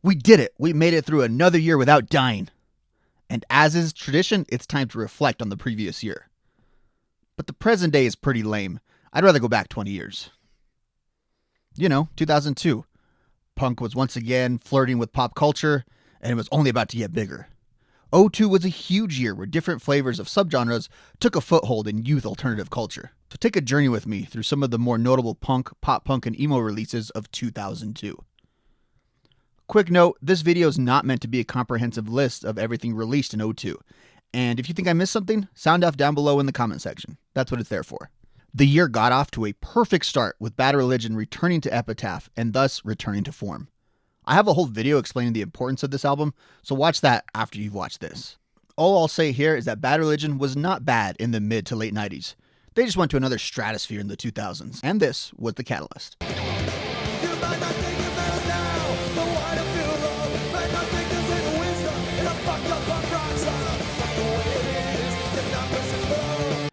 We did it! We made it through another year without dying. And as is tradition, it's time to reflect on the previous year. But the present day is pretty lame. I'd rather go back 20 years. 2002. Punk was once again flirting with pop culture, and it was only about to get bigger. '02 was a huge year where different flavors of subgenres took a foothold in youth alternative culture. So take a journey with me through some of the more notable punk, pop punk, and emo releases of 2002. Quick note, this video is not meant to be a comprehensive list of everything released in '02. And if you think I missed something, sound off down below in the comment section. That's what it's there for. The year got off to a perfect start with Bad Religion returning to Epitaph and thus returning to form. I have a whole video explaining the importance of this album, so watch that after you've watched this. All I'll say here is that Bad Religion was not bad in the mid to late 90s. They just went to another stratosphere in the 2000s, and this was the catalyst.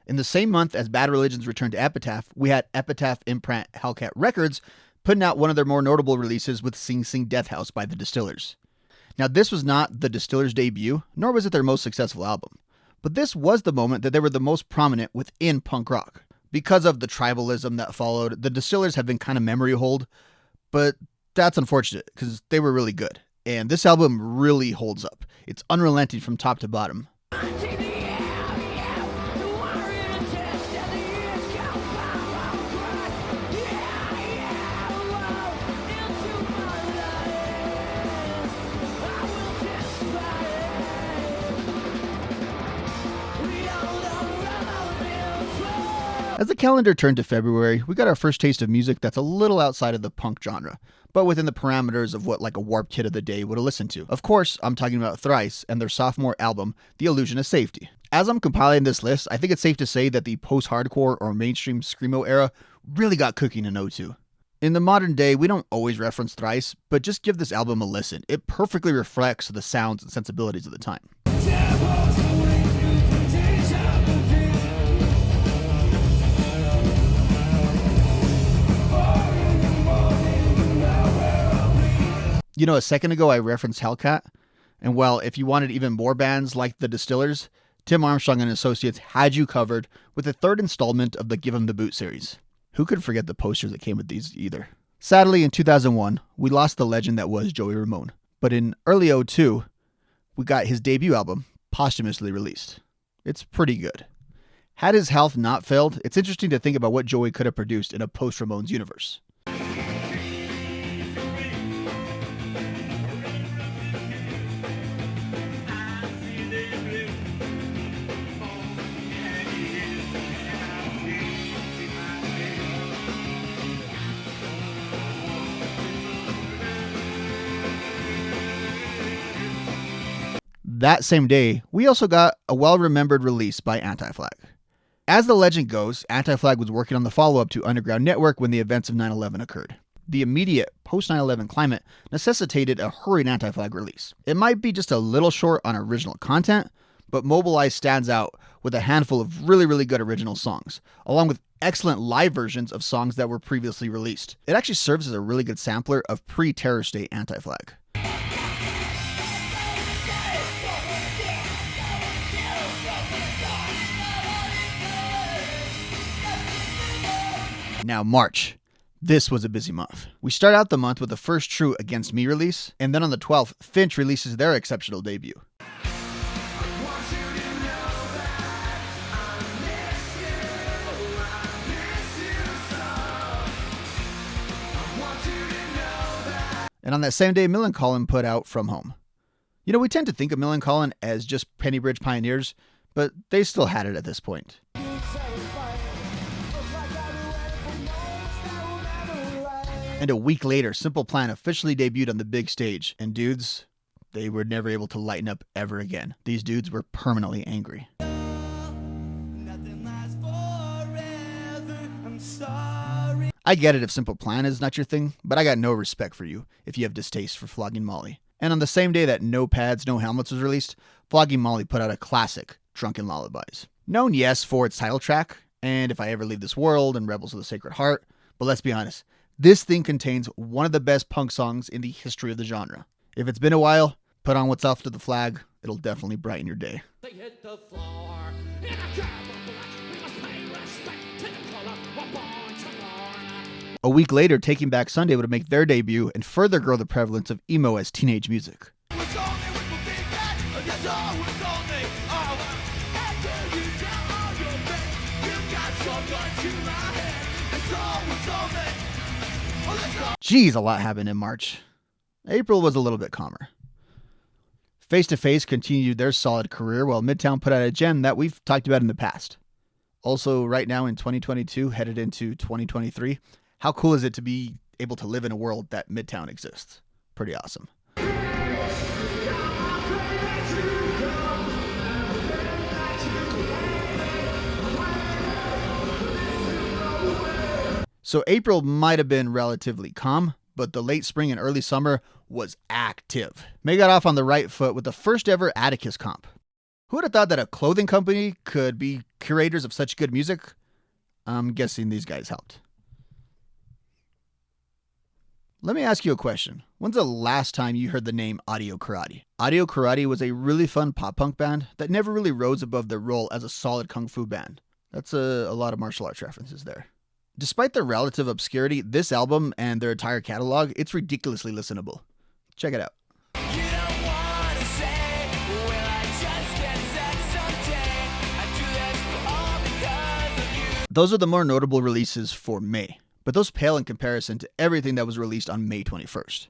In the same month as Bad Religion's return to Epitaph, we had Epitaph imprint Hellcat Records putting out one of their more notable releases with Sing Sing Death House by the Distillers. Now, this was not the Distillers' debut, nor was it their most successful album. But this was the moment that they were the most prominent within punk rock. Because of the tribalism that followed, the Distillers have been kind of memory hold, but that's unfortunate because they were really good. And this album really holds up. It's unrelenting from top to bottom. As the calendar turned to February, we got our first taste of music that's a little outside of the punk genre, but within the parameters of what like a warped kid of the day would have listened to. Of course, I'm talking about Thrice and their sophomore album, The Illusion of Safety. As I'm compiling this list, I think it's safe to say that the post-hardcore or mainstream screamo era really got cooking in '02. In the modern day, we don't always reference Thrice, but just give this album a listen. It perfectly reflects the sounds and sensibilities of the time. A second ago I referenced Hellcat, and well, if you wanted even more bands like the Distillers, Tim Armstrong and Associates had you covered with the third installment of the Give 'Em the Boot series. Who could forget the posters that came with these either? Sadly, in 2001, we lost the legend that was Joey Ramone, but in early '02, we got his debut album posthumously released. It's pretty good. Had his health not failed, it's interesting to think about what Joey could have produced in a post-Ramones universe. That same day, we also got a well-remembered release by Anti-Flag. As the legend goes, Anti-Flag was working on the follow-up to Underground Network when the events of 9/11 occurred. The immediate post-9/11 climate necessitated a hurried Anti-Flag release. It might be just a little short on original content, but Mobilize stands out with a handful of really good original songs, along with excellent live versions of songs that were previously released. It actually serves as a really good sampler of pre-Terror State Anti-Flag. Now, March. This was a busy month. We start out the month with the first true Against Me release, and then on the 12th, Finch releases their exceptional debut. And on that same day, Millencolin put out From Home. We tend to think of Millencolin as just Penny Bridge pioneers, but they still had it at this point. And a week later, Simple Plan officially debuted on the big stage. And dudes, they were never able to lighten up ever again. These dudes were permanently angry. I get it if Simple Plan is not your thing, but I got no respect for you if you have distaste for Flogging Molly. And on the same day that No Pads, No Helmets was released, Flogging Molly put out a classic, Drunken Lullabies. Known, yes, for its title track, and If I Ever Leave This World and Rebels of the Sacred Heart, but let's be honest, this thing contains one of the best punk songs in the history of the genre. If it's been a while, put on What's After the Flag. It'll definitely brighten your day. They hit the floor in a cab of black. We must pay respect to the color we're born to mourn. A week later, Taking Back Sunday would make their debut and further grow the prevalence of emo as teenage music. Geez, a lot happened in March. April was a little bit calmer. Face to Face continued their solid career while Midtown put out a gem that we've talked about in the past. Also, right now in 2022, headed into 2023, how cool is it to be able to live in a world that Midtown exists? Pretty awesome. So April might have been relatively calm, but the late spring and early summer was active. May got off on the right foot with the first ever Atticus comp. Who would have thought that a clothing company could be curators of such good music? I'm guessing these guys helped. Let me ask you a question. When's the last time you heard the name Audio Karate? Audio Karate was a really fun pop-punk band that never really rose above their role as a solid kung fu band. That's a lot of martial arts references there. Despite their relative obscurity, this album and their entire catalog, it's ridiculously listenable. Check it out. Those are the more notable releases for May, but those pale in comparison to everything that was released on May 21st.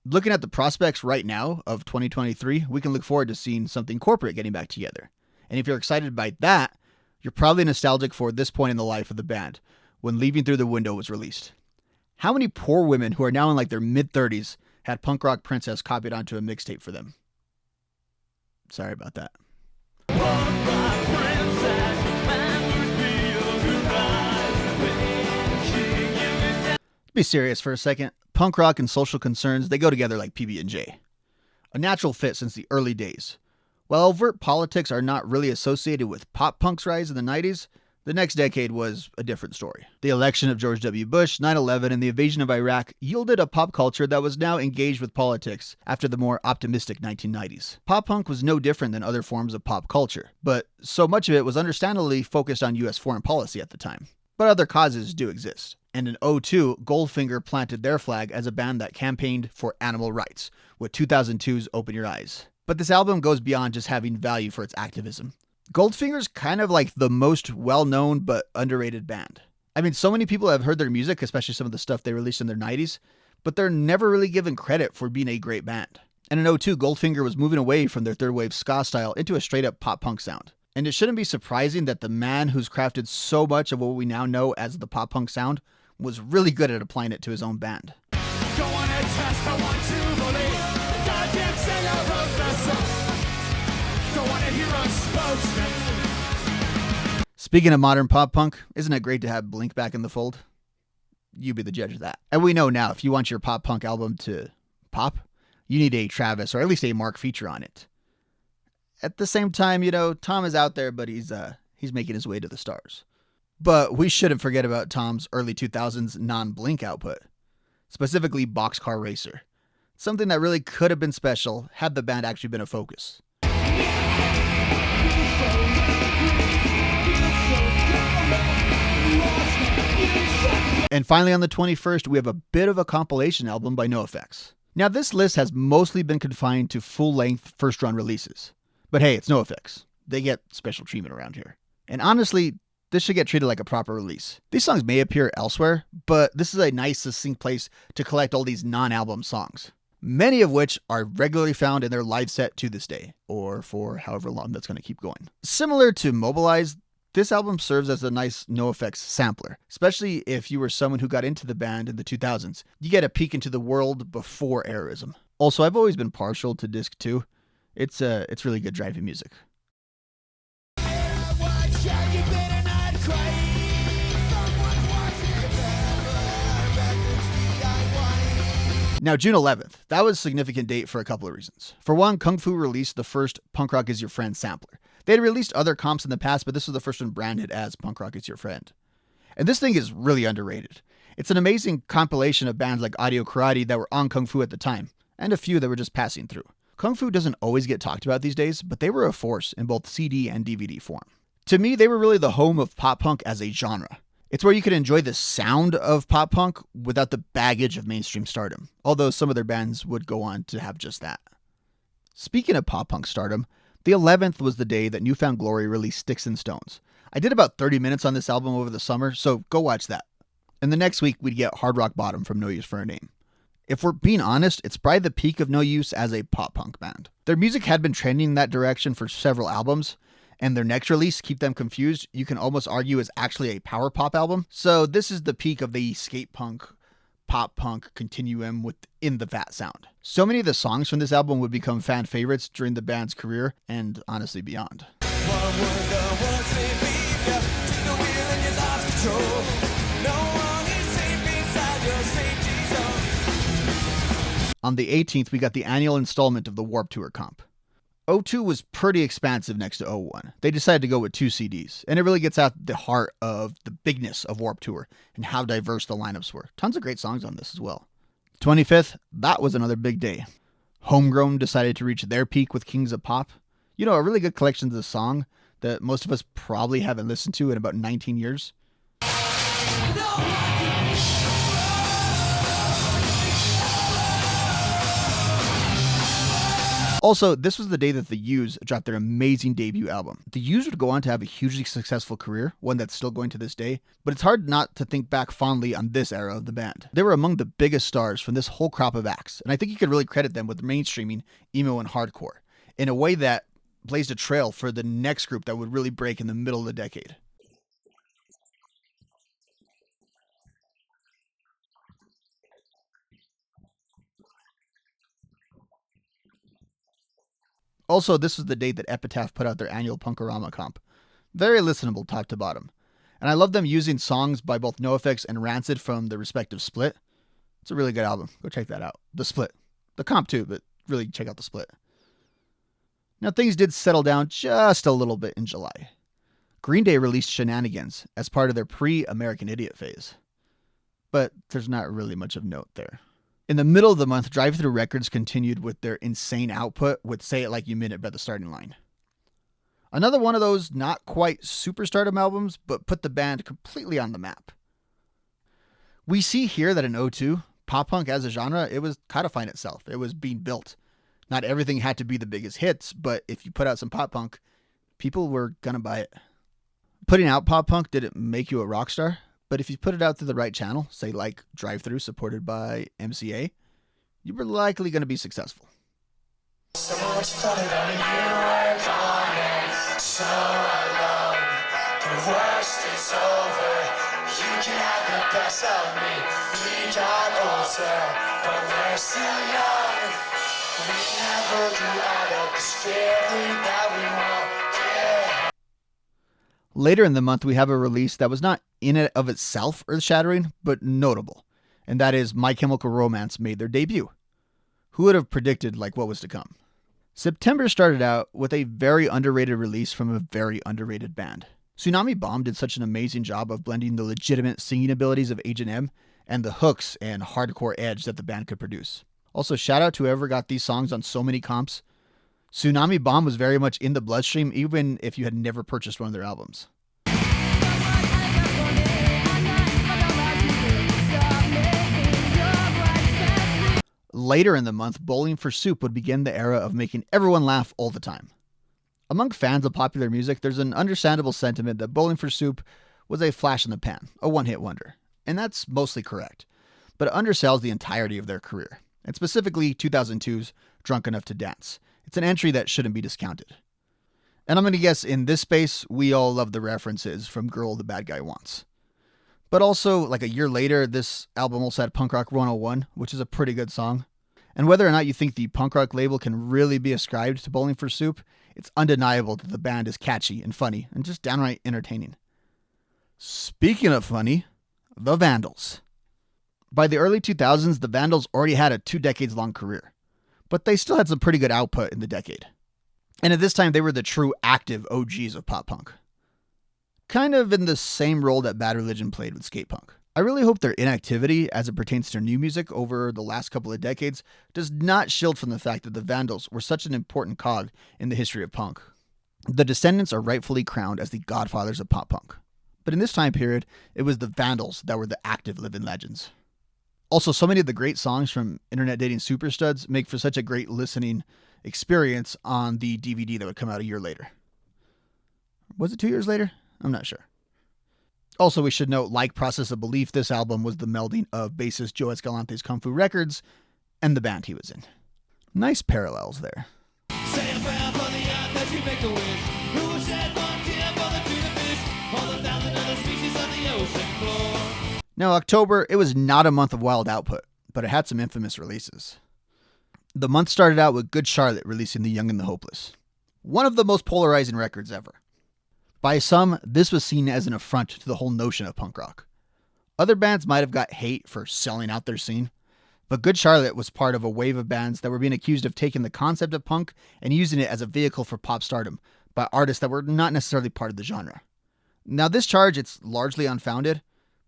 Looking at the prospects right now of 2023, we can look forward to seeing something corporate getting back together. And if you're excited by that, you're probably nostalgic for this point in the life of the band, when Leaving Through the Window was released. How many poor women who are now in like their mid-30s had Punk Rock Princess copied onto a mixtape for them? Sorry about that. Be serious for a second. Punk rock and social concerns, they go together like PB&J. A natural fit since the early days. While overt politics are not really associated with pop punk's rise in the 90s, the next decade was a different story. The election of George W. Bush, 9/11, and the invasion of Iraq yielded a pop culture that was now engaged with politics after the more optimistic 1990s. Pop punk was no different than other forms of pop culture, but so much of it was understandably focused on US foreign policy at the time. But other causes do exist. And in 2002, Goldfinger planted their flag as a band that campaigned for animal rights, with 2002's Open Your Eyes. But this album goes beyond just having value for its activism. Goldfinger's kind of like the most well-known but underrated band. I mean, so many people have heard their music, especially some of the stuff they released in their 90s, but they're never really given credit for being a great band. And in 2002, Goldfinger was moving away from their third wave ska style into a straight-up pop-punk sound. And it shouldn't be surprising that the man who's crafted so much of what we now know as the pop-punk sound was really good at applying it to his own band. Don't want to test, I want to believe. Goddamn singer wrote the song. Don't want to hear a spokesman. Speaking of modern pop punk, isn't it great to have Blink back in the fold? You be the judge of that. And we know now, if you want your pop punk album to pop, you need a Travis or at least a Mark feature on it. At the same time, you know, Tom is out there, but he's making his way to the stars. But we shouldn't forget about Tom's early 2000s non-Blink output, specifically Boxcar Racer. Something that really could have been special had the band actually been a focus. And finally on the 21st, we have a bit of a compilation album by NOFX. Now this list has mostly been confined to full-length first-run releases. But hey, it's NOFX. They get special treatment around here. And honestly, this should get treated like a proper release. These songs may appear elsewhere, but this is a nice, succinct place to collect all these non-album songs, many of which are regularly found in their live set to this day, or for however long that's going to keep going. Similar to Mobilize, this album serves as a nice NOFX sampler, especially if you were someone who got into the band in the 2000s. You get a peek into the world before Aerism. Also, I've always been partial to Disc 2. It's really good driving music. Now, June 11th, that was a significant date for a couple of reasons. For one, Kung Fu released the first Punk Rock Is Your Friend sampler. They had released other comps in the past, but this was the first one branded as Punk Rock Is Your Friend. And this thing is really underrated. It's an amazing compilation of bands like Audio Karate that were on Kung Fu at the time, and a few that were just passing through. Kung Fu doesn't always get talked about these days, but they were a force in both CD and DVD form. To me, they were really the home of pop punk as a genre. It's where you could enjoy the sound of pop punk without the baggage of mainstream stardom, although some of their bands would go on to have just that. Speaking of pop punk stardom, the 11th was the day that New Found Glory released Sticks and Stones. I did about 30 minutes on this album over the summer, so go watch that. And the next week, we'd get Hard Rock Bottom from No Use for a Name. If we're being honest, it's probably the peak of No Use as a pop punk band. Their music had been trending in that direction for several albums, and their next release, Keep Them Confused, you can almost argue is actually a power pop album. So this is the peak of the skate punk, pop punk continuum within the Vat sound. So many of the songs from this album would become fan favorites during the band's career, and honestly beyond. On the 18th, we got the annual installment of the Warped Tour comp. 02 was pretty expansive next to 01. They decided to go with 2 CDs, and it really gets at the heart of the bigness of Warped Tour and how diverse the lineups were. Tons of great songs on this as well. 25th, that was another big day. Homegrown decided to reach their peak with Kings of Pop. You know, a really good collection of the song that most of us probably haven't listened to in about 19 years. Also, this was the day that the Used dropped their amazing debut album. The Used would go on to have a hugely successful career, one that's still going to this day, but it's hard not to think back fondly on this era of the band. They were among the biggest stars from this whole crop of acts, and I think you could really credit them with mainstreaming emo and hardcore in a way that blazed a trail for the next group that would really break in the middle of the decade. Also, this was the date that Epitaph put out their annual Punkorama comp. Very listenable top to bottom. And I love them using songs by both NOFX and Rancid from the respective Split. It's a really good album. Go check that out. The Split. The comp too, but really check out the Split. Now things did settle down just a little bit in July. Green Day released Shenanigans as part of their pre-American Idiot phase. But there's not really much of note there. In the middle of the month, Drive Thru Records continued with their insane output with Say It Like You Meant It by the Starting Line. Another one of those not quite superstardom albums, but put the band completely on the map. We see here that in 02, pop punk as a genre, it was codifying itself. It was being built. Not everything had to be the biggest hits, but if you put out some pop punk, people were gonna buy it. Putting out pop punk didn't make you a rock star, but if you put it out through the right channel, say like Drive Thru supported by MCA, you were likely going to be successful. So much started on you were gone and so alone. The worst is over. You can have the best of me. We got older, but we're still young. We never grew out of this feeling that we want. Yeah. Later in the month, we have a release that was not in and of itself earth-shattering, but notable, and that is My Chemical Romance made their debut. Who would have predicted like what was to come? September started out with a very underrated release from a very underrated band. Tsunami Bomb did such an amazing job of blending the legitimate singing abilities of H&M and the hooks and hardcore edge that the band could produce. Also, shout out to whoever got these songs on so many comps. Tsunami Bomb was very much in the bloodstream, even if you had never purchased one of their albums. Later in the month, Bowling for Soup would begin the era of making everyone laugh all the time. Among fans of popular music, there's an understandable sentiment that Bowling for Soup was a flash in the pan, a one-hit wonder. And that's mostly correct. But it undersells the entirety of their career, and specifically 2002's Drunk Enough to Dance. It's an entry that shouldn't be discounted. And I'm going to guess in this space, we all love the references from Girl the Bad Guy Wants. But also, like a year later, this album also had Punk Rock 101, which is a pretty good song. And whether or not you think the punk rock label can really be ascribed to Bowling for Soup, it's undeniable that the band is catchy and funny and just downright entertaining. Speaking of funny, the Vandals. By the early 2000s, the Vandals already had a 2 decades long career, but they still had some pretty good output in the decade. And at this time, they were the true active OGs of pop punk. Kind of in the same role that Bad Religion played with skate punk. I really hope their inactivity as it pertains to new music over the last couple of decades does not shield from the fact that the Vandals were such an important cog in the history of punk. The Descendants are rightfully crowned as the godfathers of pop punk. But in this time period, it was the Vandals that were the active living legends. Also, so many of the great songs from Internet Dating Superstuds make for such a great listening experience on the DVD that would come out a year later. Was it 2 years later? I'm not sure. Also, we should note, like Process of Belief, this album was the melding of bassist Joe Escalante's Kung Fu Records and the band he was in. Nice parallels there. Say a prayer for the earth that you make a wish. Who would shed one tear for the tuna fish? All the thousand other species on the ocean floor. Now, October, it was not a month of wild output, but it had some infamous releases. The month started out with Good Charlotte releasing The Young and the Hopeless, one of the most polarizing records ever. By some, this was seen as an affront to the whole notion of punk rock. Other bands might have got hate for selling out their scene, but Good Charlotte was part of a wave of bands that were being accused of taking the concept of punk and using it as a vehicle for pop stardom by artists that were not necessarily part of the genre. Now, this charge, it's largely unfounded,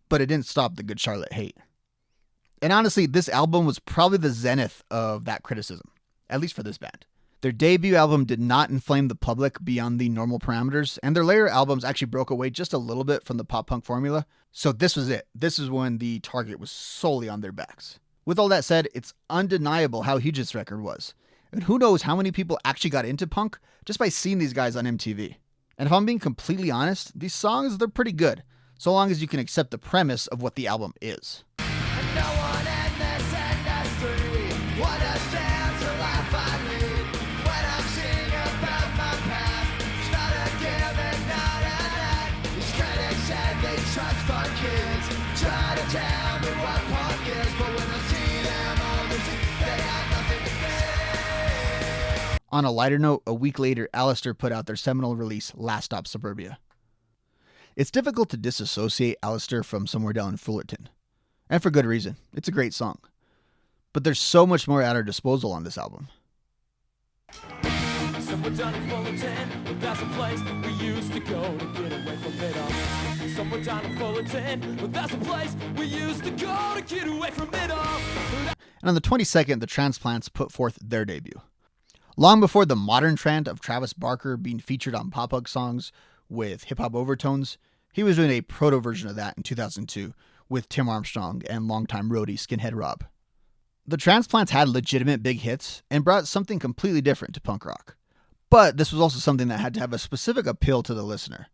but it didn't stop the Good Charlotte hate. And honestly, this album was probably the zenith of that criticism, at least for this band. Their debut album did not inflame the public beyond the normal parameters, and their later albums actually broke away just a little bit from the pop punk formula. So this was it. This is when the target was solely on their backs. With all that said, it's undeniable how huge this record was. And who knows how many people actually got into punk just by seeing these guys on MTV. And if I'm being completely honest, these songs, they're pretty good, so long as you can accept the premise of what the album is. No one in this industry would understand the life I lead. When I'm seeing about my past, it's not a given, not an act. These critics said they trust fun kids, try to tell me what punk is, but when I see them on the scene, they have nothing to say. On a lighter note, a week later, Alistair put out their seminal release, Last Stop Suburbia. It's difficult to disassociate Alistair from Somewhere Down in Fullerton. And for good reason. It's a great song. But there's so much more at our disposal on this album. Somewhere down in Fullerton, but that's a place we used to go to get away from it all. Somewhere down in Fullerton, but that's a place we used to go to get away from it all. And on the 22nd, the Transplants put forth their debut. Long before the modern trend of Travis Barker being featured on pop-punk songs with hip-hop overtones, he was doing a proto-version of that in 2002 with Tim Armstrong and longtime roadie Skinhead Rob. The Transplants had legitimate big hits and brought something completely different to punk rock. But this was also something that had to have a specific appeal to the listener.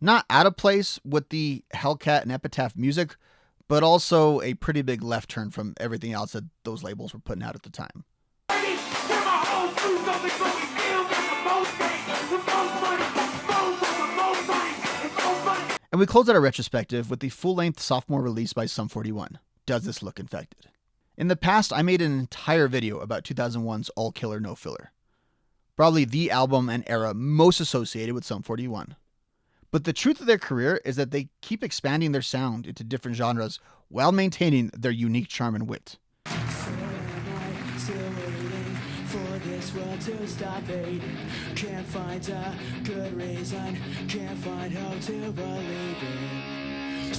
Not out of place with the Hellcat and Epitaph music, but also a pretty big left turn from everything else that those labels were putting out at the time. And we close out our retrospective with the full-length sophomore release by Sum 41, Does This Look Infected? In the past, I made an entire video about 2001's All Killer No Filler, probably the album and era most associated with Sum 41. But the truth of their career is that they keep expanding their sound into different genres while maintaining their unique charm and wit. To stop hating, can't find a good reason, can't find hope to believe in.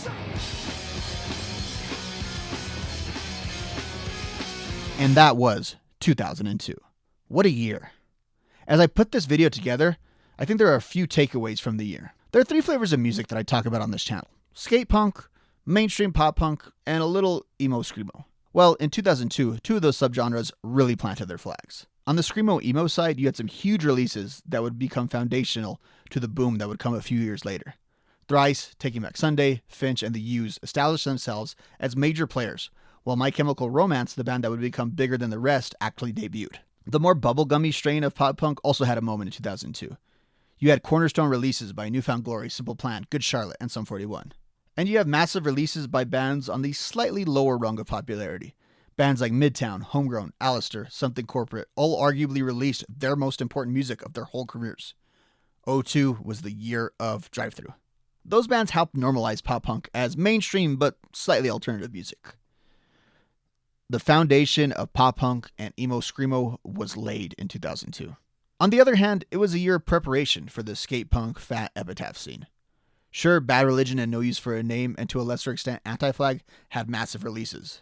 And that was 2002. What a year. As I put this video together, I think there are a few takeaways from the year. There are 3 flavors of music that I talk about on this channel: skate punk, mainstream pop punk, and a little emo screamo. Well, in 2002, 2 of those subgenres really planted their flags. On the screamo emo side, you had some huge releases that would become foundational to the boom that would come a few years later. Thrice, Taking Back Sunday, Finch, and the Used established themselves as major players, while My Chemical Romance, the band that would become bigger than the rest, actually debuted. The more bubblegummy strain of pop punk also had a moment in 2002. You had cornerstone releases by Newfound Glory, Simple Plan, Good Charlotte, and Sum 41. And you have massive releases by bands on the slightly lower rung of popularity. Bands like Midtown, Homegrown, Alistair, Something Corporate all arguably released their most important music of their whole careers. 2002 was the year of Drive-Thru. Those bands helped normalize pop-punk as mainstream but slightly alternative music. The foundation of pop-punk and emo screamo was laid in 2002. On the other hand, it was a year of preparation for the skate punk fat epitaph scene. Sure, Bad Religion and No Use for a Name, and to a lesser extent Anti-Flag, had massive releases.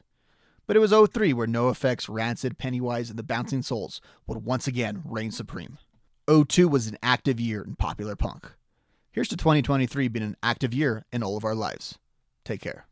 But it was 03 where NOFX, Rancid, Pennywise, and the Bouncing Souls would once again reign supreme. 02 was an active year in popular punk. Here's to 2023 being an active year in all of our lives. Take care.